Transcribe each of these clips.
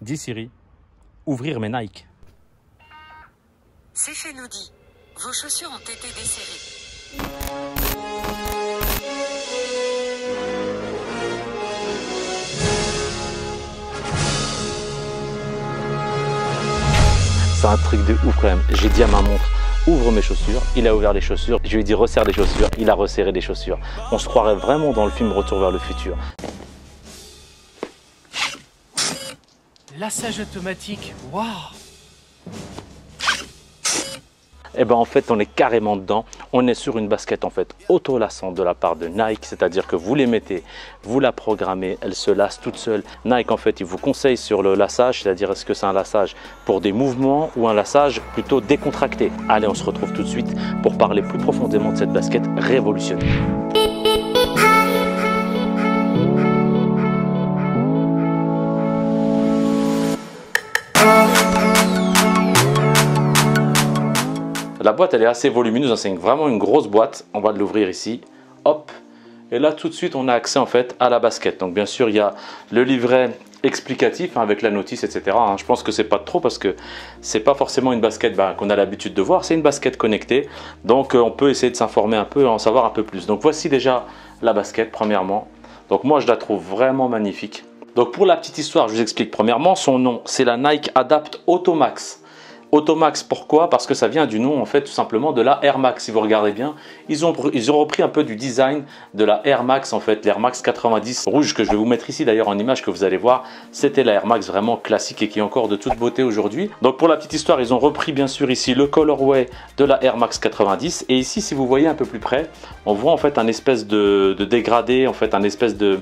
Dis Siri, ouvrir mes Nike. C'est fait, nous dit. Vos chaussures ont été desserrées. C'est un truc de ouf quand même. J'ai dit à ma montre, ouvre mes chaussures. Il a ouvert les chaussures. Je lui ai dit, resserre les chaussures. Il a resserré les chaussures. On se croirait vraiment dans le film Retour vers le futur. Lassage automatique, waouh! Et ben en fait on est carrément dedans. On est sur une basket en fait auto-lassante de la part de Nike, c'est-à-dire que vous les mettez, vous la programmez, elle se lasse toute seule. Nike en fait il vous conseille sur le lassage, c'est-à-dire est-ce que c'est un lassage pour des mouvements ou un lassage plutôt décontracté. Allez, on se retrouve tout de suite pour parler plus profondément de cette basket révolutionnaire. La boîte elle est assez volumineuse, c'est vraiment une grosse boîte. On va l'ouvrir ici, hop. Et là tout de suite on a accès en fait à la basket. Donc bien sûr il y a le livret explicatif avec la notice, etc. Je pense que c'est pas trop parce que c'est pas forcément une basket qu'on a l'habitude de voir. C'est une basket connectée, donc on peut essayer de s'informer un peu, en savoir un peu plus. Donc voici déjà la basket premièrement. Donc moi je la trouve vraiment magnifique. Donc pour la petite histoire, je vous explique premièrement son nom. C'est la Nike Adapt Automax. Automax, pourquoi? Parce que ça vient du nom en fait tout simplement de la Air Max. Si vous regardez bien, ils ont repris un peu du design de la Air Max en fait, l'Air Max 90 rouge que je vais vous mettre ici d'ailleurs en image que vous allez voir. C'était la Air Max vraiment classique et qui est encore de toute beauté aujourd'hui. Donc pour la petite histoire, ils ont repris bien sûr ici le colorway de la Air Max 90 et ici si vous voyez un peu plus près, on voit en fait un espèce de dégradé, en fait un espèce de...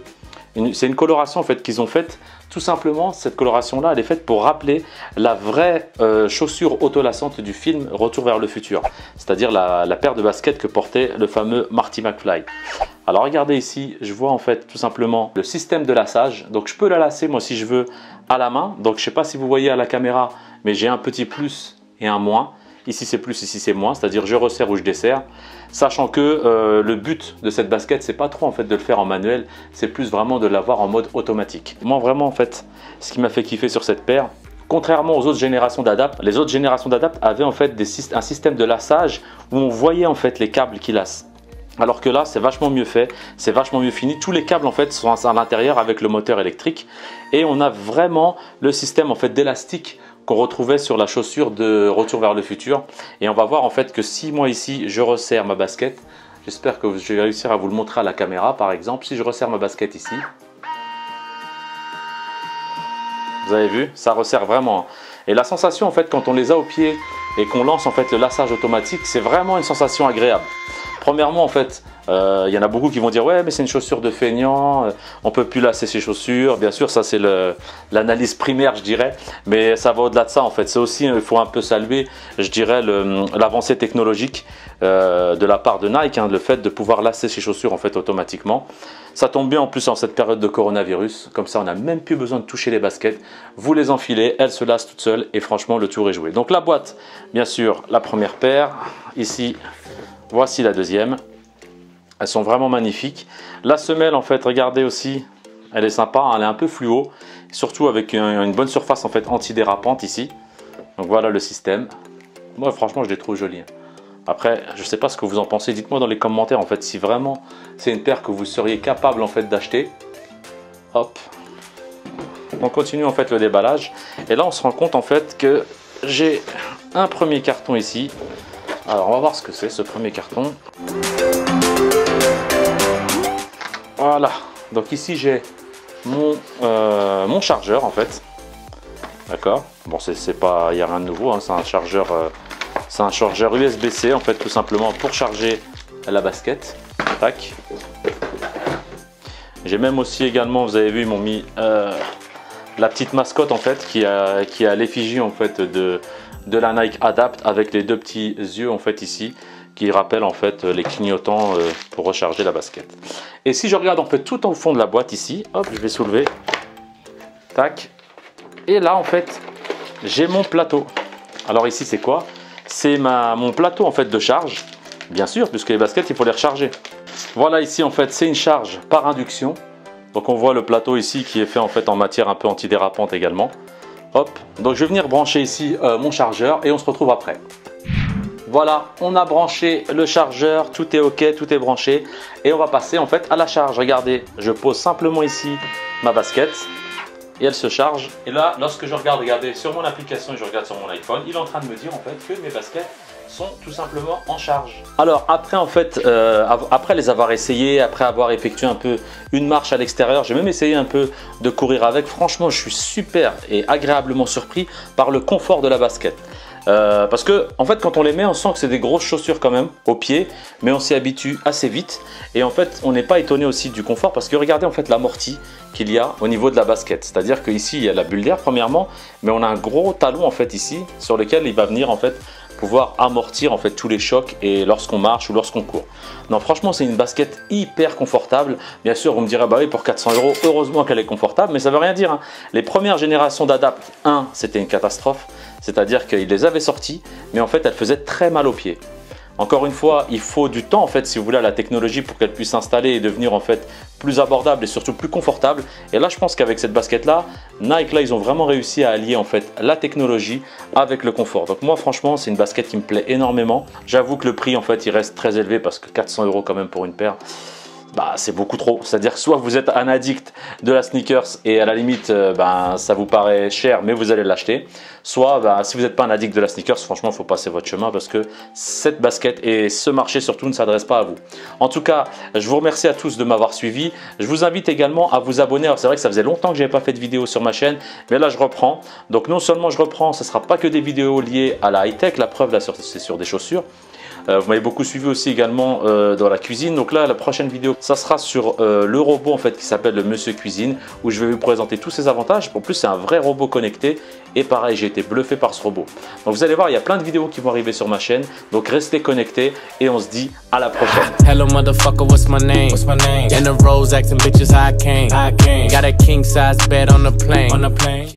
C'est une coloration en fait qu'ils ont faite. Tout simplement, cette coloration là elle est faite pour rappeler la vraie chaussure autolassante du film Retour vers le futur, c'est-à-dire la paire de baskets que portait le fameux Marty McFly. Alors regardez ici, je vois en fait tout simplement le système de lassage. Donc je peux la lasser moi si je veux à la main. Donc je ne sais pas si vous voyez à la caméra, mais j'ai un petit plus et un moins. Ici c'est plus, ici c'est moins, c'est-à-dire je resserre ou je desserre. Sachant que le but de cette basket, c'est pas trop en fait de le faire en manuel, c'est plus vraiment de l'avoir en mode automatique. Moi vraiment en fait, ce qui m'a fait kiffer sur cette paire, contrairement aux autres générations d'Adapt, les autres générations d'Adapt avaient en fait un système de lassage où on voyait en fait les câbles qui lassent. Alors que là, c'est vachement mieux fait, c'est vachement mieux fini. Tous les câbles en fait sont à l'intérieur avec le moteur électrique et on a vraiment le système en fait d'élastique qu'on retrouvait sur la chaussure de Retour vers le futur. Et on va voir en fait que si moi ici je resserre ma basket, j'espère que je vais réussir à vous le montrer à la caméra par exemple. Si je resserre ma basket ici, vous avez vu, ça resserre vraiment. Et la sensation en fait quand on les a au pied et qu'on lance en fait le lassage automatique, c'est vraiment une sensation agréable. Premièrement en fait, il y en a beaucoup qui vont dire ouais mais c'est une chaussure de feignant, on peut plus lasser ses chaussures. Bien sûr ça c'est l'analyse primaire je dirais, mais ça va au-delà de ça en fait. C'est aussi, il faut un peu saluer je dirais l'avancée technologique de la part de Nike, le fait de pouvoir lasser ses chaussures en fait automatiquement. Ça tombe bien en plus en cette période de coronavirus, comme ça on n'a même plus besoin de toucher les baskets. Vous les enfilez, elles se lassent toutes seules et franchement le tour est joué. Donc la boîte, bien sûr la première paire, ici voici la deuxième. Elles sont vraiment magnifiques. La semelle en fait, regardez aussi, elle est sympa, elle est un peu fluo, surtout avec une bonne surface en fait antidérapante ici. Donc voilà le système. Moi franchement je les trouve jolies. Après je ne sais pas ce que vous en pensez, dites-moi dans les commentaires en fait si vraiment c'est une paire que vous seriez capable en fait d'acheter. Hop. On continue en fait le déballage et là on se rend compte en fait que j'ai un premier carton ici. Alors on va voir ce que c'est ce premier carton. Voilà, donc ici j'ai mon chargeur en fait, d'accord. Bon c'est pas, il n'y a rien de nouveau, c'est un chargeur USB-C en fait tout simplement pour charger la basket. Tac. J'ai même aussi également, vous avez vu, ils m'ont mis la petite mascotte en fait qui a l'effigie en fait de la Nike Adapt avec les deux petits yeux en fait ici, qui rappelle en fait les clignotants pour recharger la basket. Et si je regarde en fait tout au fond de la boîte ici, hop, je vais soulever, tac, et là en fait j'ai mon plateau. Alors ici c'est quoi? C'est mon plateau en fait de charge, bien sûr, puisque les baskets il faut les recharger. Voilà ici en fait c'est une charge par induction. Donc on voit le plateau ici qui est fait en fait en matière un peu antidérapante également. Hop, donc je vais venir brancher ici mon chargeur et on se retrouve après. Voilà, on a branché le chargeur, tout est ok, tout est branché et on va passer en fait à la charge. Regardez, je pose simplement ici ma basket et elle se charge. Et là, lorsque je regarde, regardez sur mon application et je regarde sur mon iPhone, il est en train de me dire en fait que mes baskets sont tout simplement en charge. Alors après en fait, après les avoir essayés, après avoir effectué un peu une marche à l'extérieur, j'ai même essayé un peu de courir avec. Franchement, je suis super et agréablement surpris par le confort de la basket. Parce que en fait quand on les met on sent que c'est des grosses chaussures quand même aux pieds, mais on s'y habitue assez vite et en fait on n'est pas étonné aussi du confort parce que regardez en fait l'amorti qu'il y a au niveau de la basket, c'est à dire qu'ici il y a la bulle d'air premièrement, mais on a un gros talon en fait ici sur lequel il va venir en fait pouvoir amortir en fait tous les chocs et lorsqu'on marche ou lorsqu'on court. Non, franchement c'est une basket hyper confortable. Bien sûr vous me direz bah oui, pour 400 €, heureusement qu'elle est confortable, mais ça veut rien dire hein. Les premières générations d'Adapt 1 c'était une catastrophe, c'est à dire qu'ils les avaient sortis mais en fait elles faisaient très mal aux pieds. Encore une fois, il faut du temps en fait si vous voulez à la technologie pour qu'elle puisse s'installer et devenir en fait plus abordable et surtout plus confortable. Et là je pense qu'avec cette basket là, Nike là ils ont vraiment réussi à allier en fait la technologie avec le confort. Donc moi franchement c'est une basket qui me plaît énormément. J'avoue que le prix en fait il reste très élevé parce que 400 € quand même pour une paire, bah, c'est beaucoup trop. C'est-à-dire que soit vous êtes un addict de la sneakers et à la limite ça vous paraît cher mais vous allez l'acheter. Soit si vous n'êtes pas un addict de la sneakers, franchement il faut passer votre chemin parce que cette basket et ce marché surtout ne s'adresse pas à vous. En tout cas, je vous remercie à tous de m'avoir suivi. Je vous invite également à vous abonner. Alors c'est vrai que ça faisait longtemps que je n'avais pas fait de vidéo sur ma chaîne, mais là je reprends. Donc non seulement je reprends, ce ne sera pas que des vidéos liées à la high-tech. La preuve là c'est sur des chaussures. Vous m'avez beaucoup suivi aussi également dans la cuisine. Donc là, la prochaine vidéo, ça sera sur le robot en fait qui s'appelle le Monsieur Cuisine, où je vais vous présenter tous ses avantages. En plus, c'est un vrai robot connecté. Et pareil, j'ai été bluffé par ce robot. Donc vous allez voir, il y a plein de vidéos qui vont arriver sur ma chaîne. Donc restez connectés et on se dit à la prochaine. Hello motherfucker, what's my name? What's my name? In the roads, asking bitches how I came. Got a king size bed on the plane.